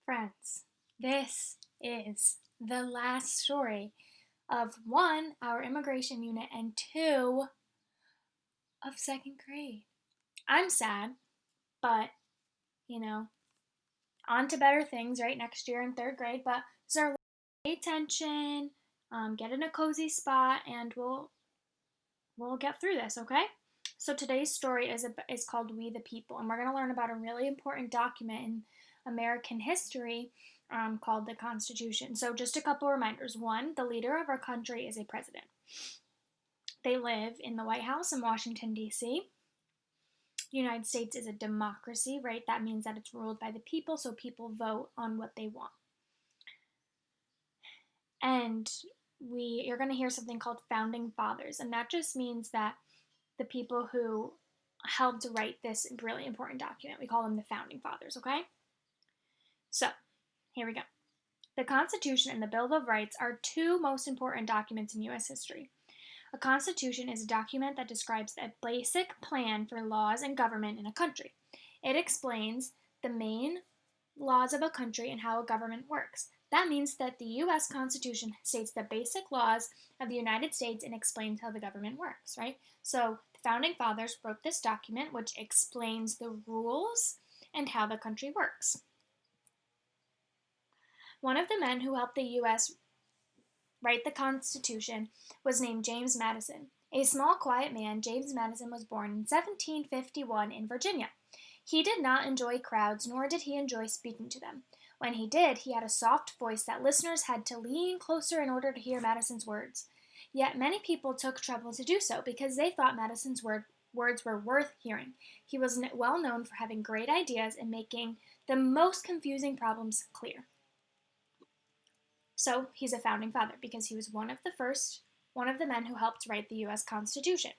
Friends, this is the last story of one, our immigration unit, and two, of second grade. I'm sad, but you know, on to better things, right? Next year in third grade, but this is our pay attention, get in a cozy spot, and we'll get through this, okay? So today's story is called We the People, and we're going to learn about a really important document in American history called the Constitution. So just a couple reminders. One, the leader of our country is a president. They live in the White House in Washington, D.C. The United States is a democracy, right? That means that it's ruled by the people, so people vote on what they want. And you're going to hear something called Founding Fathers, and that just means that the people who helped write this really important document, we call them the Founding Fathers, okay? So, here we go. The Constitution and the Bill of Rights are two most important documents in U.S. history. A constitution is a document that describes a basic plan for laws and government in a country. It explains the main laws of a country and how a government works. That means that the U.S. Constitution states the basic laws of the United States and explains how the government works, right? So the Founding Fathers wrote this document which explains the rules and how the country works. One of the men who helped the U.S. write the Constitution was named James Madison. A small, quiet man, James Madison was born in 1751 in Virginia. He did not enjoy crowds, nor did he enjoy speaking to them. When he did, he had a soft voice that listeners had to lean closer in order to hear Madison's words. Yet many people took trouble to do so because they thought Madison's words were worth hearing. He was well known for having great ideas and making the most confusing problems clear. So he's a founding father because he was one of the men who helped write the U.S. Constitution.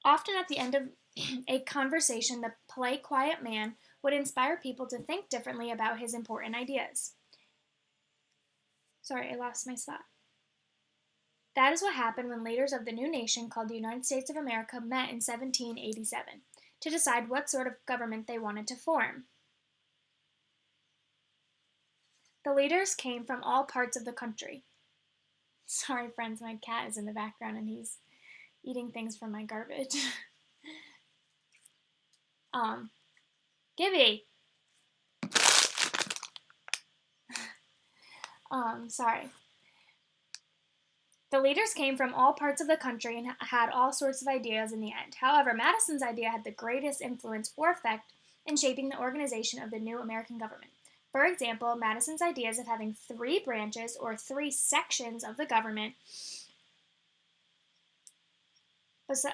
Often at the end of a conversation, the polite, quiet man would inspire people to think differently about his important ideas. Sorry, I lost my spot. That is what happened when leaders of the new nation called the United States of America met in 1787 to decide what sort of government they wanted to form. The leaders came from all parts of the country. Sorry, friends, my cat is in the background and he's eating things from my garbage. Gibby! Sorry. The leaders came from all parts of the country and had all sorts of ideas in the end. However, Madison's idea had the greatest influence or effect in shaping the organization of the new American government. For example, Madison's ideas of having three branches or three sections of the government,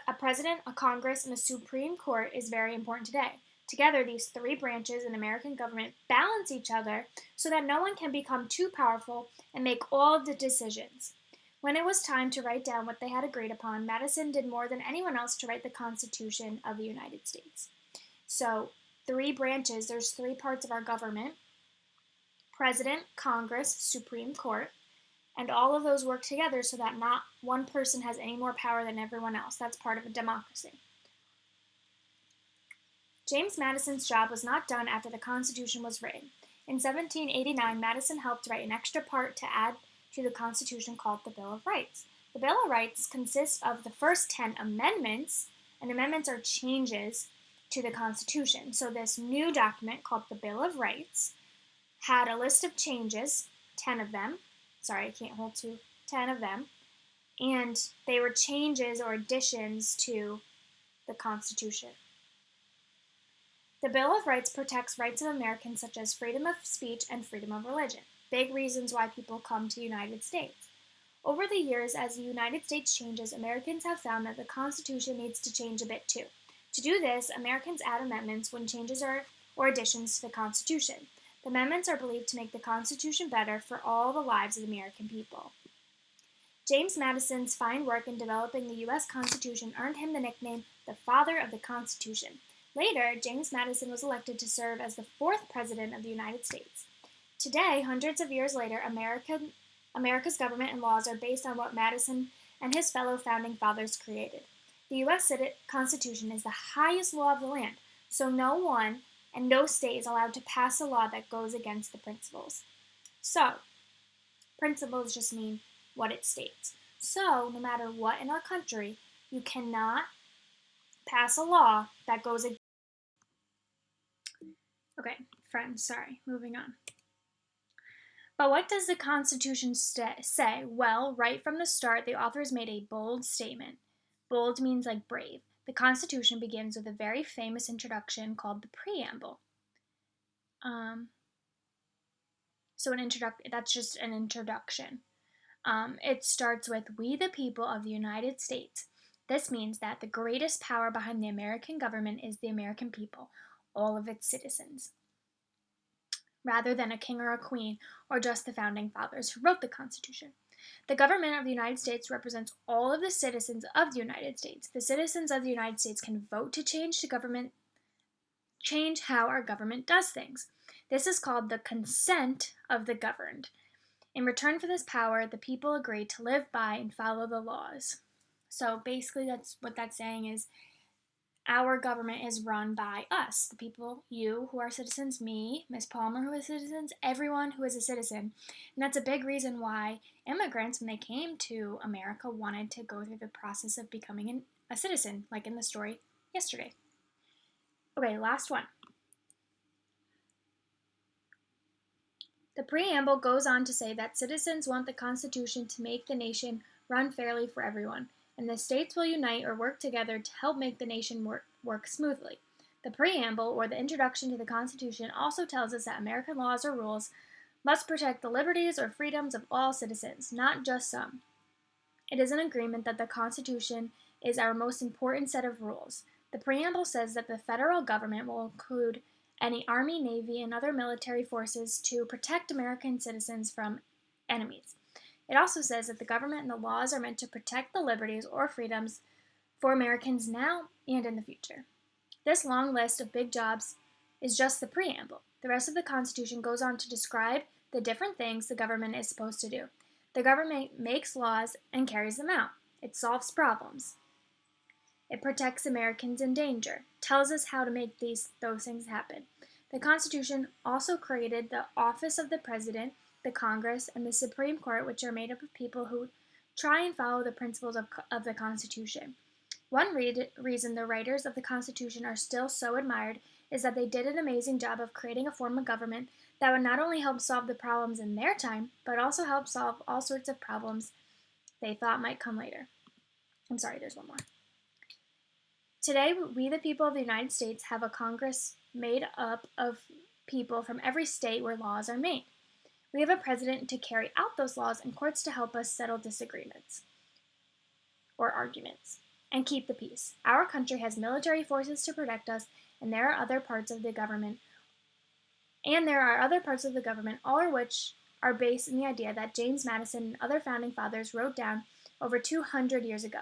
a president, a Congress, and a Supreme Court, is very important today. Together, these three branches in American government balance each other so that no one can become too powerful and make all of the decisions. When it was time to write down what they had agreed upon, Madison did more than anyone else to write the Constitution of the United States. So, three branches, there's three parts of our government: President, Congress, Supreme Court, and all of those work together so that not one person has any more power than everyone else. That's part of a democracy. James Madison's job was not done after the Constitution was written. In 1789, Madison helped write an extra part to add to the Constitution called the Bill of Rights. The Bill of Rights consists of the first 10 amendments, and amendments are changes to the Constitution. So this new document called the Bill of Rights had a list of changes, 10 of them. Sorry, I can't hold to 10 of them. And they were changes or additions to the Constitution. The Bill of Rights protects rights of Americans such as freedom of speech and freedom of religion. Big reasons why people come to the United States. Over the years, as the United States changes, Americans have found that the Constitution needs to change a bit too. To do this, Americans add amendments when changes or additions to the Constitution. The amendments are believed to make the Constitution better for all the lives of the American people. James Madison's fine work in developing the U.S. Constitution earned him the nickname the Father of the Constitution. Later, James Madison was elected to serve as the fourth President of the United States. Today, hundreds of years later, America's government and laws are based on what Madison and his fellow founding fathers created. The U.S. Constitution is the highest law of the land, so no one and no state is allowed to pass a law that goes against the principles. So, principles just mean what it states. So, no matter what in our country, you cannot pass a law that goes against. Okay, friends, sorry, moving on. But what does the Constitution say? Well, right from the start, the authors made a bold statement. Bold means like brave. The Constitution begins with a very famous introduction called the preamble. That's just an introduction. It starts with, "We the people of the United States." This means that the greatest power behind the American government is the American people, all of its citizens, rather than a king or a queen or just the founding fathers who wrote the Constitution. The government of the United States represents all of the citizens of the United States. The citizens of the United States can vote to change how our government does things. This is called the consent of the governed. In return for this power, the people agree to live by and follow the laws. So basically, that's what that's saying is our government is run by us, the people, you who are citizens, me, Miss Palmer who is citizens, everyone who is a citizen. And that's a big reason why immigrants, when they came to America, wanted to go through the process of becoming a citizen, like in the story yesterday. Okay, last one. The preamble goes on to say that citizens want the Constitution to make the nation run fairly for everyone, and the states will unite or work together to help make the nation work smoothly. The preamble, or the introduction to the Constitution, also tells us that American laws or rules must protect the liberties or freedoms of all citizens, not just some. It is an agreement that the Constitution is our most important set of rules. The preamble says that the federal government will include any Army, Navy, and other military forces to protect American citizens from enemies. It also says that the government and the laws are meant to protect the liberties or freedoms for Americans now and in the future. This long list of big jobs is just the preamble. The rest of the Constitution goes on to describe the different things the government is supposed to do. The government makes laws and carries them out. It solves problems. It protects Americans in danger, tells us how to make those things happen. The Constitution also created the office of the President, the Congress, and the Supreme Court, which are made up of people who try and follow the principles of the Constitution. One reason the writers of the Constitution are still so admired is that they did an amazing job of creating a form of government that would not only help solve the problems in their time, but also help solve all sorts of problems they thought might come later. I'm sorry, there's one more. Today, we the people of the United States have a Congress made up of people from every state where laws are made. We have a president to carry out those laws and courts to help us settle disagreements or arguments and keep the peace. Our country has military forces to protect us, and there are other parts of the government, all of which are based in the idea that James Madison and other founding fathers wrote down over 200 years ago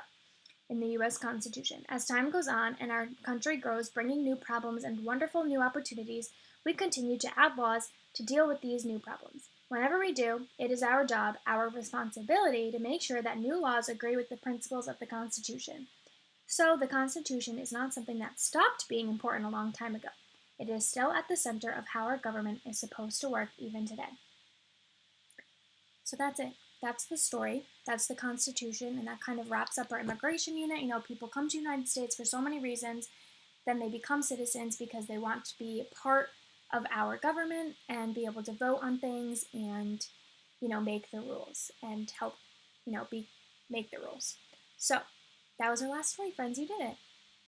in the U.S. Constitution. As time goes on and our country grows, bringing new problems and wonderful new opportunities, we continue to add laws to deal with these new problems. Whenever we do, it is our job, our responsibility, to make sure that new laws agree with the principles of the Constitution. So, the Constitution is not something that stopped being important a long time ago. It is still at the center of how our government is supposed to work even today. So that's it. That's the story. That's the Constitution, and that kind of wraps up our immigration unit. People come to the United States for so many reasons. Then they become citizens because they want to be part of our government and be able to vote on things and, make the rules and help, make the rules. So that was our last story, friends. You did it.